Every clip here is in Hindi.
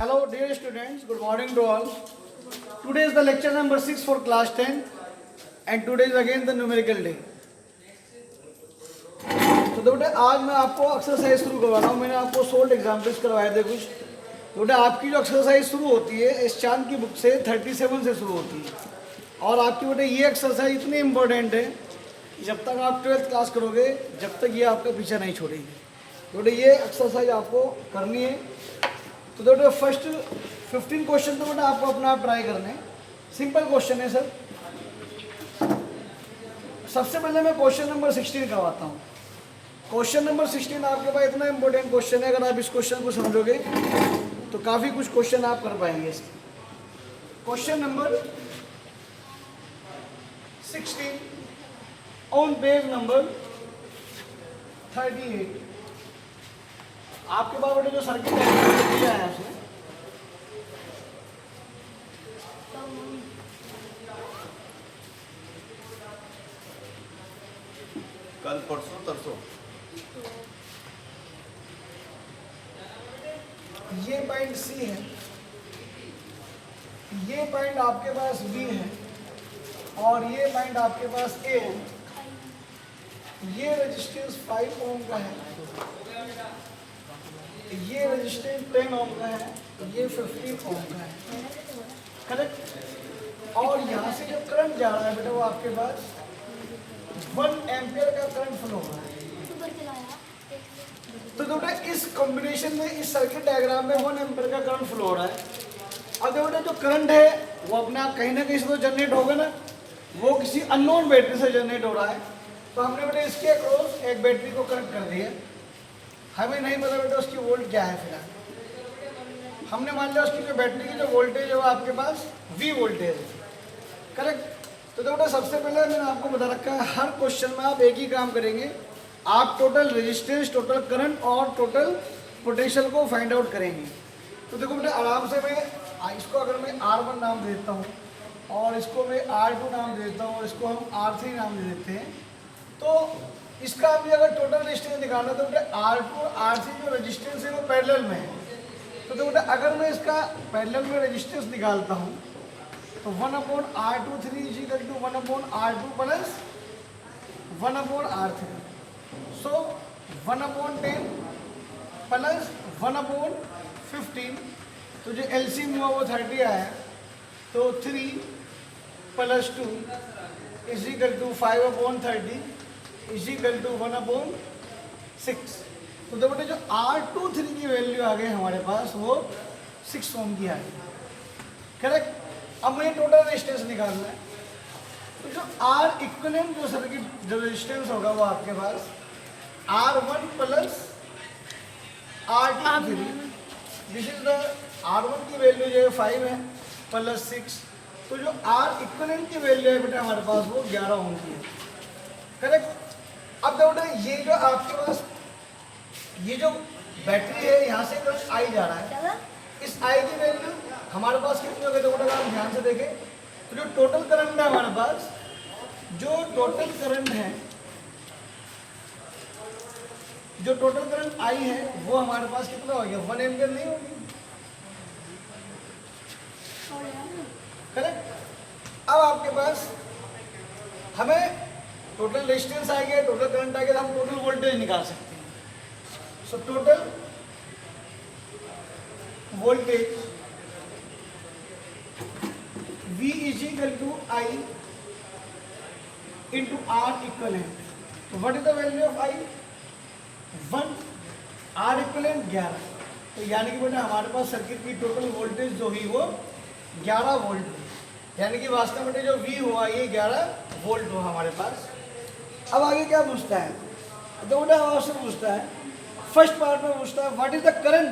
Hello dear students, good morning to all. Today is the lecture number 6 for class 10 and today is again the numerical day. तो बेटा आज मैं आपको एक्सरसाइज शुरू करवा रहा हूँ. मैंने आपको सोल्ड एग्जाम्पल्स करवाए थे कुछ. तो बेटा आपकी जो एक्सरसाइज शुरू होती है इस चांद की बुक से 37 से शुरू होती है और आपकी बेटा ये एक्सरसाइज इतनी इम्पोर्टेंट है कि जब तक आप 12th क्लास करोगे जब तक ये आपका पीछा नहीं छोड़ेगी. तो बेटा ये एक्सरसाइज आपको करनी है. तो बेटा फर्स्ट 15 क्वेश्चन तो बेटा आपको अपना आप ट्राई करने हैं. सिंपल क्वेश्चन है सर. सबसे पहले मैं क्वेश्चन नंबर 16 करवाता हूँ. क्वेश्चन नंबर 16 आपके पास इतना इंपॉर्टेंट क्वेश्चन है. अगर आप इस क्वेश्चन को समझोगे तो काफ़ी कुछ क्वेश्चन आप कर पाएंगे इसके. Question number 16 on page number 38. आपके पास बेटे जो सर्किट डायग्राम दिया है उसमें कल परसों तरसों ये पॉइंट सी है, ये पॉइंट आपके पास बी है और ये पॉइंट आपके पास ए है. ये रेजिस्टेंस 5 ओम का है, ये रेजिस्टेंस 10 ओम का है, ये 50 ओम का है. करेक्ट. और यहाँ से जो करंट जा रहा है बेटा वो आपके पास 1 एम्पियर का करंट फ्लो हो रहा है. तो बेटा इस कॉम्बिनेशन में इस सर्किट डायग्राम में 1 एम्पियर का करंट फ्लो हो रहा है. अब बेटा जो करंट है वो अपने आप कहीं ना कहीं से तो जनरेट होगा ना, वो किसी अननोन बैटरी से जनरेट हो रहा है. तो हमने बेटा इसके अक्रॉस एक बैटरी को कनेक्ट कर दिया. हमें नहीं पता बेटा उसकी वोल्ट क्या है. फिलहाल हमने मान लिया उसकी जो बैटरी की जो वोल्टेज है वो आपके पास V वोल्टेज है. करेक्ट. तो बेटा सबसे पहले मैंने आपको बता रखा है हर क्वेश्चन में आप एक ही काम करेंगे. आप टोटल रेजिस्टेंस, टोटल करंट और टोटल पोटेंशियल को फाइंड आउट करेंगे. तो देखो बेटा आराम से मैं इसको अगर मैं R1 नाम दे देता हूँ और इसको मैं R2 नाम दे देता हूँ और इसको हम R3 नाम दे देते हैं. तो इसका भी अगर टोटल रेजिस्टेंस निकालना तो बेटा R2 और R3 जो रेजिस्टेंस है वो पैरेलल में है. तो बेटा अगर मैं इसका पैरेलल में रेजिस्टेंस निकालता हूँ तो 1/R23 is equal to 1/R2 plus 1/R3. So 1/10 plus 1/15. तो जो एलसीएम हुआ वो 30 आया. तो 3 plus 2 is equal to 5/30 is equal to 1/6. तो देखो बेटे जो R23 की वैल्यू आ गई हमारे पास वो 6 ओम की आ गई. करेक्ट. अब मुझे टोटल रेजिस्टेंस निकालना है. तो जो R इक्विवेलेंट जो सर्किट जो रेजिस्टेंस होगा वो आपके पास R1 plus R23. This is the R1 की वैल्यू जो है 5 है प्लस 6. तो जो R इक्विवेलेंट की वैल्यू है बेटा हमारे पास वो 11 ओम की है. करेक्ट. अब बेटा ये जो आपके पास ये जो बैटरी है यहाँ से करंट आई जा रहा है. इस आई की वैल्यू हमारे पास कितनी होगी. तो बेटा आप ध्यान से देखें तो जो टोटल करंट है हमारे पास, जो टोटल करंट है, जो टोटल करंट आई है वो हमारे पास कितना हो गया 1 एम्पियर नहीं होगी. करेक्ट. अब आपके पास हमें टोटल रेजिस्टेंस आ गया, टोटल करंट आ गया, तो हम टोटल वोल्टेज निकाल सकते हैं. So total voltage V is equal to I into R equivalent. तो what is the value of I? 1. R equivalent 11. तो यानी कि बेटा हमारे पास सर्किट की टोटल वोल्टेज जो हुई वो 11 वोल्ट हुई. यानी कि वास्तव में जो V हुआ ये 11 वोल्ट हुआ हमारे पास. अब आगे क्या पूछता है. तो बेटा आपसे पूछता है फर्स्ट पार्ट में पूछता है what is the current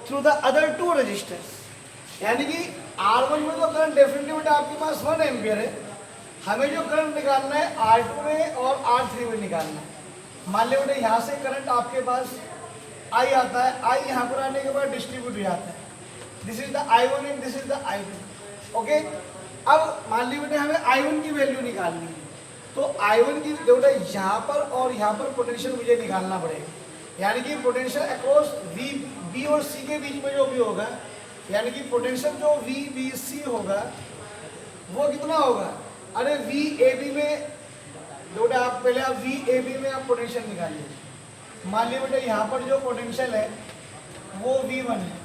through the other 2 resistance. यानी कि R1 में तो करंट डेफिनेटली बेटा आपके पास 1 एम्पियर है. हमें जो करंट निकालना है R2 में और R3 में निकालना है. मान लो बेटा यहाँ से करंट आपके पास I आता है. I यहाँ पर आने के बाद डिस्ट्रीब्यूट हो जाता है. This is the I1 and this is the I2. Okay. अब मान लीजिए बेटा हमें I1 की वैल्यू निकालनी है. तो I1 की बेटा यहाँ पर और यहाँ पर पोटेंशियल मुझे निकालना पड़ेगा. यानी कि पोटेंशियल अक्रॉस बी और सी के बीच में जो भी होगा, यानी कि पोटेंशियल जो वी बी सी होगा वो कितना होगा? अरे वी ए बी में बेटा आप पहले आप वी ए बी में आप पोटेंशियल निकालिए। मान लीजिए बेटा यहाँ पर जो पोटेंशियल है वो V1 है,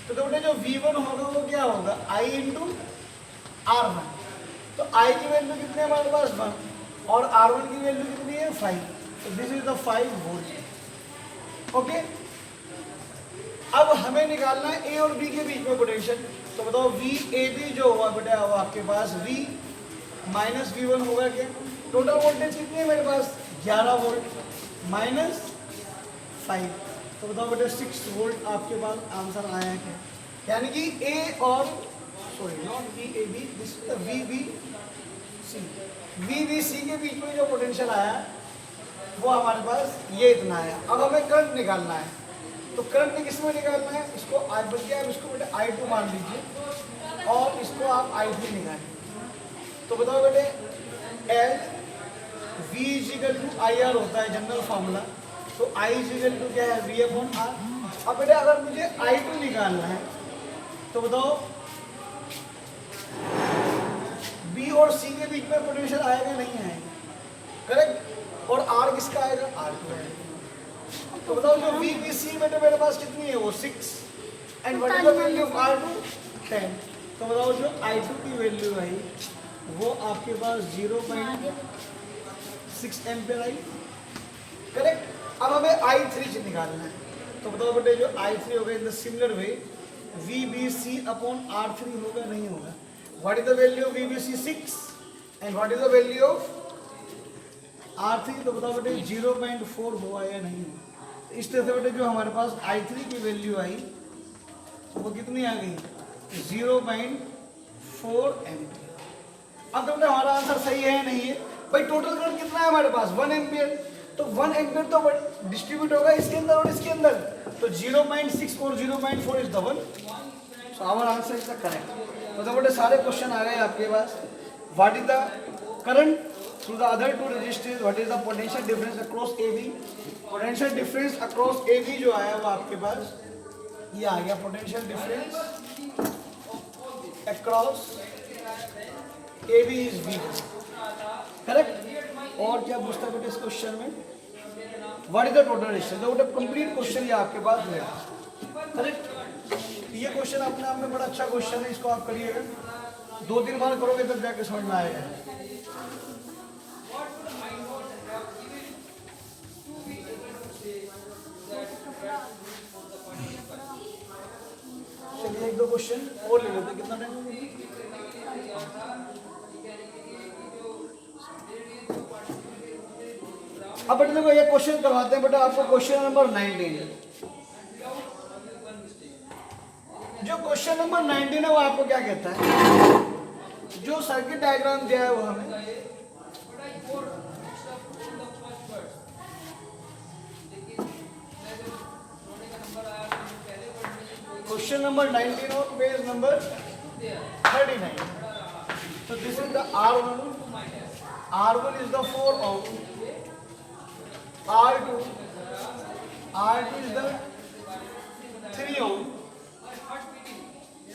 तो बेटा जो V1 होगा वो क्या होगा? I into R1। तो I की वैल्यू कितनी है हमारे पास? 1, और R1 की वैल्यू कितनी है? 5। तो this is the 5 volt. Okay, अब हमें निकालना है ए और बी के बीच में पोटेंशियल। तो बताओ वी ए बी जो हुआ बेटा वो आपके पास V माइनस V1 होगा क्या? टोटल वोल्टेज कितनी है मेरे पास? 11 वोल्ट माइनस 5, तो बताओ बेटा 6 वोल्ट आपके पास आंसर आया है। यानी कि ए और sorry not V A B, this V B C के बीच में जो पोटेंशियल आया वो हमारे पास ये इतना आया। अब हमें करंट निकालना है, तो करंट किस में निकालना है? इसको आई बल्कि आप इसको बेटा I2 मान लीजिए और इसको आप I3 निकालिए। तो बताओ बेटे L V equal to I R होता है जनरल फॉर्मूला, तो I इजिकल टू क्या है? V upon R. अब बेटा अगर मुझे I2 निकालना है तो बताओ B और C के बीच में पोटेंशियल आएगा नहीं आएगा? करेक्ट। और R किसका आएगा? R2 आएगा। तो बताओ जो V B C बेटे मेरे पास कितनी है? वो 6, and what is the value of R2? 10। तो बताओ जो I2 की वैल्यू आई वो आपके पास 0.6 एम्पियर आई। करेक्ट। अब हमें I3 निकालना है, तो बताओ बेटे जो I3 होगा in the similar way VBC upon R3 होगा नहीं होगा? What is the value of VBC? 6, and what is the value of R3? तो बताओ बेटे 0.4 हुआ या नहीं हुआ? तो इस तरह से बेटे जो हमारे पास I3 की वैल्यू आई वो कितनी आ गई? 0.4 एम्पियर। अब तो बेटे हमारा आंसर सही है नहीं है? भाई टोटल करंट कितना है हमारे पास? 1 एम्पियर। तो 1 एम्पियर तो डिस्ट्रीब्यूट होगा इसके अंदर और इसके अंदर, तो 0.6 और 0.4 is the 1। So our answer is the correct. तो बेटे सारे क्वेश्चन आ गए आपके पास। What is the current through the other two resistors? What is the potential difference across AB? Potential difference across AB जो आया वो आपके पास ये आ गया, potential difference across AB is V। Correct. और क्या पूछता है बेटे इस क्वेश्चन में? What is the total resistance? तो बेटा कंप्लीट क्वेश्चन ये आपके पास है। करेक्ट। ये क्वेश्चन अपने आप में बड़ा अच्छा क्वेश्चन है, इसको आप करिएगा, 2-3 बार करोगे तब जाके समझ में आएगा। चलिए 1-2 क्वेश्चन और ले लेते हैं। कितना टाइम है? अब बेटा देखो ये क्वेश्चन करवाते हैं बेटा आपको, क्वेश्चन नंबर 19। जो क्वेश्चन नंबर 19 है वो आपको क्या कहता है? जो सर्किट डायग्राम दिया है वो हमें क्वेश्चन नंबर 19 और पेज नंबर 39। तो this is the R1 is the 4 ohm, R2 is the 3 ohm,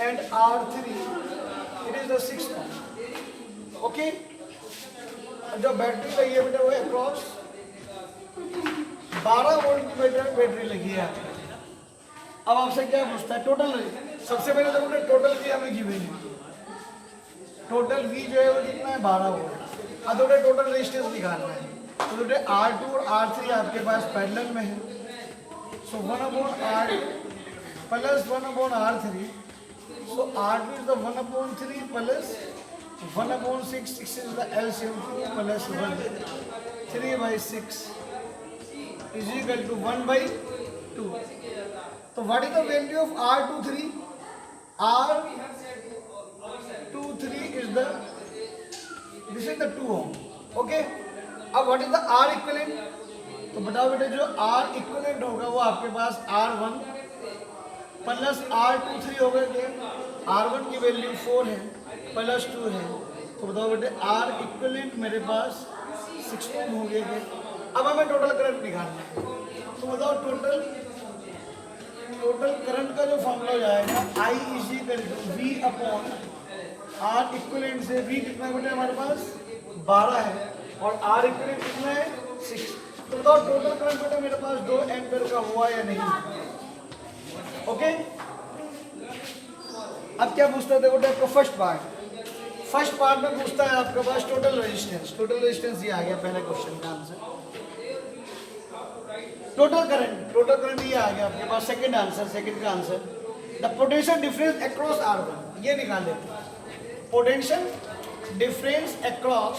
and R3 it is the 6 ohm. Okay? जो बैटरी लगी है बेटा वो अक्रॉस 12 वोल्ट की बैटरी लगी है। अब आपसे क्या पूछता है? टोटल। सबसे पहले तो बेटा टोटल की हमें गिवन है, टोटल V जो है वो कितना है? 12 वोल्ट। अब बेटा टोटल रेजिस्टेंस निकालना है, तो बेटे R2 और R3 आपके पास पैरेलल में है, so 1/R plus 1/R3, so R2 is the 1/3 plus 1/6, 6 is the LCM 2 plus 1, 3/6 is equal to 1/2। तो what is the value of R23? R23 is the this is the 2 ohm। Okay. अब what is the R equivalent? तो बताओ बेटे जो R इक्विवेलेंट होगा वो आपके पास R1 प्लस R23 होगा क्या? R1 की वैल्यू 4 है प्लस 2 है, तो बताओ बेटे R इक्विवेलेंट मेरे पास 6 ohm हो गया क्या? अब हमें टोटल करंट निकालना है, तो बताओ टोटल टोटल करंट का जो फॉर्मूला हो जाएगा I is equal to V upon R equivalent से वी कितना बेटा हमारे पास 12 है और आर इक्विवेलेंट कितना है 6। तो बताओ टोटल करंट बेटा मेरे पास 2 एम्पीयर का हुआ या नहीं। ओके, अब क्या पूछता है देखो आपका फर्स्ट पार्ट में पूछता है आपके पास टोटल रेजिस्टेंस ये आ गया पहले क्वेश्चन का आंसर। टोटल करंट ये आ गया आपके पास सेकंड का answer. The potential difference across R1 ये निकाल लेते हैं। Potential difference across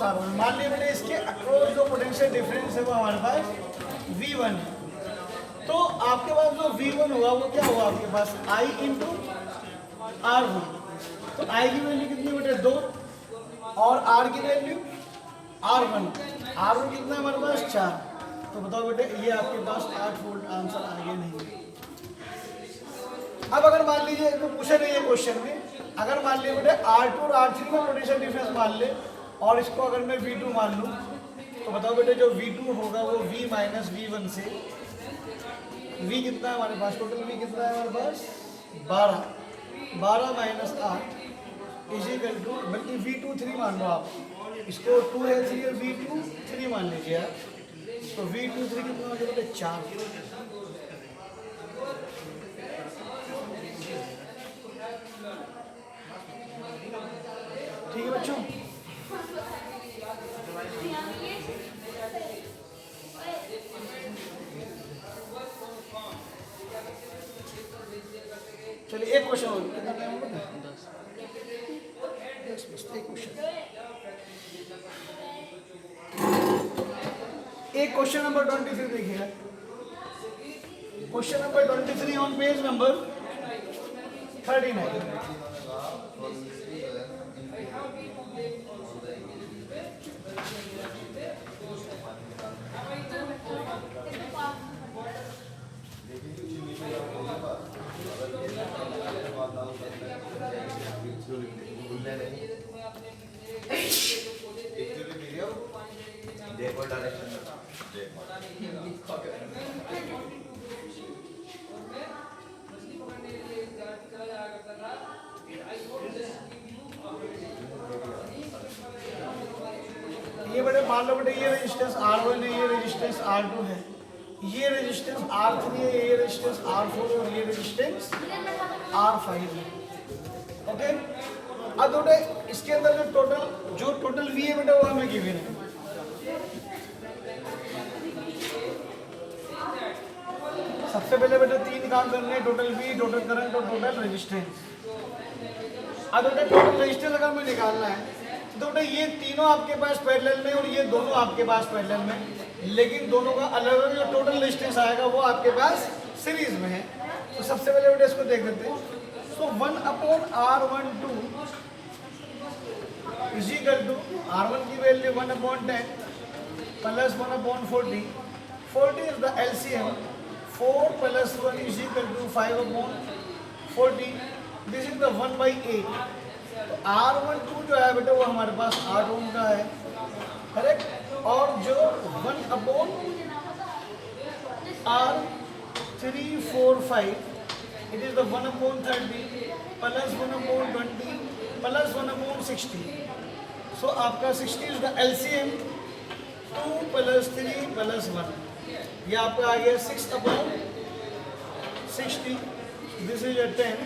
R1। मान लिया मैंने इसके अक्रॉस जो पोटेंशियल डिफरेंस है वो हमारे पास V1 है। तो आपके पास जो V1 हुआ वो क्या हुआ आपके पास I इंटू R1। तो I की वैल्यू कितनी बेटे 2 और R की वैल्यू R1 कितना है हमारे पास 4। तो बताओ बेटे ये आपके पास 8 वोल्ट आंसर आगे नहीं। अब अगर मान लीजिए तो पूछे नहीं है क्वेश्चन में, अगर मान लीजिए बेटे R2 और R3 में पोटेंशियल डिफरेंस मान ले और इसको अगर मैं V2 मान लूँ तो बताओ बेटे जो V2 होगा वो V माइनस V1 से V कितना है हमारे पास, टोटल V कितना है हमारे पास 12 माइनस 8 इज इक्वल टू, बल्कि V2 3 मान लो आप, इसको 2 है 3 है V2 3 मान लीजिए आप। तो V2 3 कितना हो गया बेटे 4। ठीक है बच्चों, चलिए एक क्वेश्चन और, कितना टाइम होगा 10 एक क्वेश्चन। एक क्वेश्चन नंबर 23 देखिएगा। Question number 23 on page number 39। ये बड़े मान लो बेटे ये रेजिस्टेंस R1 है, ये रेजिस्टेंस R2 है, ये रेजिस्टेंस R3 है, ये रेजिस्टेंस R4 है और ये रेजिस्टेंस R5 है। ओके, अब बेटे इसके अंदर जो टोटल V है बेटा वो हमें गिवन है। सबसे पहले बेटा 3 काम करने हैं, टोटल V, टोटल करंट और टोटल रेजिस्टेंस। अब बेटा टोटल रेजिस्टेंस अगर हमें निकालना है तो बेटा ये तीनों आपके पास पैरेलल में और ये दोनों आपके पास पैरेलल में, लेकिन दोनों का अलग अलग जो टोटल रेजिस्टेंस आएगा वो आपके पास सीरीज में है। तो सबसे पहले बेटा इसको देख लेते हैं। सो 1/R12 is equal to R1 की value 1/10 plus 1/40। 40 is the LCM। 4 + 1 is equal to 5/40। This is the 1/8। तो R12 जो है बेटा वो हमारे पास 8 ओम का है, करेक्ट। और जो 1/R345 it is the 1/30 plus 1/20 plus 1/60। सो आपका 60 इज द LCM। 2 + 3 + 1 ये आपका आ गया 6/60। This is 10।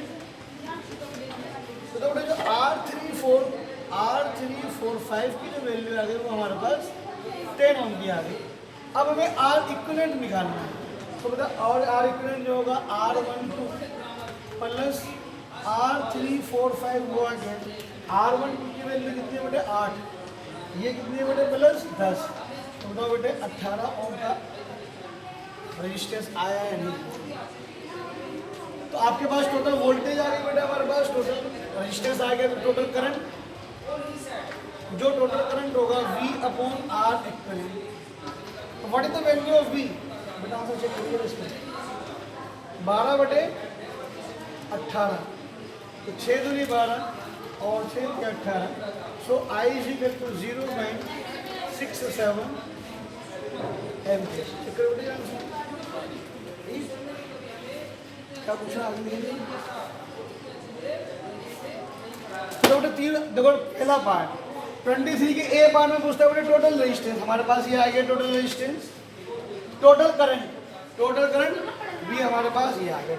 तो जो R345 की जो वैल्यू आ गई वो हमारे पास 10 ओम की आ गई। अब हमें R इक्विवेलेंट निकालना है। तो बता और R इक्विवेलेंट जो होगा R12 प्लस R345 वो आ गया। R12 की वैल्यू कितनी है बेटे 8, ये कितनी है बेटे प्लस 10। तो बताओ बेटे 18 ओम का रेजिस्टेंस आया है नहीं। तो आपके पास टोटल वोल्टेज आ गई बेटा, हमारे पास टोटल रेजिस्टेंस आ गया। तो टोटल करंट होगा V/R इक्विवेलेंट। तो what is the value of V बेटा, आंसर चेक करिए इसमें। 12/18 तो 6 दूनी 12 और 6 के 18। So I is equal to 0.18 6 7 ampere. क्या पूछना आगे लिखेंगे? तो बेटा तीन देखो, पहला पार्ट 23 के ए पार्ट में पूछता है बेटा टोटल रेजिस्टेंस। हमारे पास ये आ गया टोटल रेजिस्टेंस। टोटल करंट भी हमारे पास ये आ गया।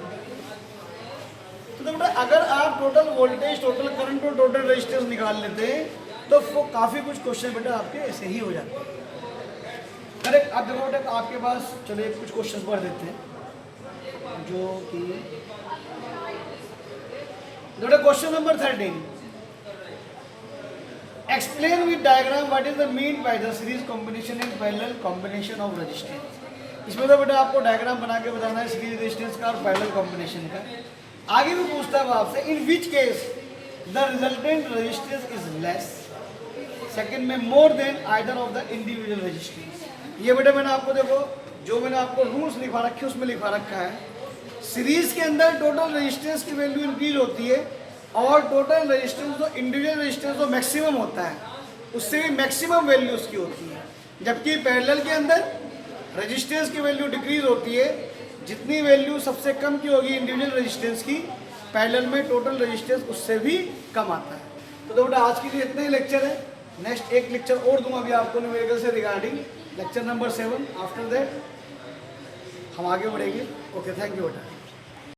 तो बेटा अगर आप टोटल वोल्टेज, टोटल करंट और टोटल रेजिस्टेंस निकाल लेते हैं तो वो काफ़ी कुछ क्वेश्चन बेटा आपके ऐसे ही हो जाते हैं। करेक्ट। अब देखो बेटा आपके पास, चलिए कुछ क्वेश्चन पढ़ देते हैं जो कि बेटा question number 13, explain with diagram what is the mean by the series combination and parallel combination of resistance. इसमें तो बेटा आपको डायग्राम बना के बताना है सीरीज रेजिस्टेंस का और पैरेलल कॉम्बिनेशन का। आगे भी पूछता है आपसे, in which case the resultant resistance is less, second में more than either of the individual resistance. ये बेटा मैंने आपको देखो, जो मैंने आपको रूल्स लिखवा रखे उसमें लिखवा रखा है, सीरीज के अंदर टोटल रेजिस्टेंस की वैल्यू इंक्रीज होती है और टोटल रेजिस्टेंस जो इंडिविजुअल रेजिस्टेंस जो मैक्सिमम होता है उससे भी मैक्सिमम वैल्यू उसकी होती है। जबकि पैरेलल के अंदर रेजिस्टेंस की वैल्यू डिक्रीज होती है, जितनी वैल्यू सबसे कम की होगी इंडिविजुअल रेजिस्टेंस की, पैरेलल में टोटल रेजिस्टेंस उससे भी कम आता है। तो बेटा आज के लिए इतने ही लेक्चर है। नेक्स्ट एक लेक्चर और दूंगा अभी आपको न्यूमेरिकल से regarding, lecture number 7। After that हम आगे बढ़ेंगे। ओके, थैंक यू बेटा।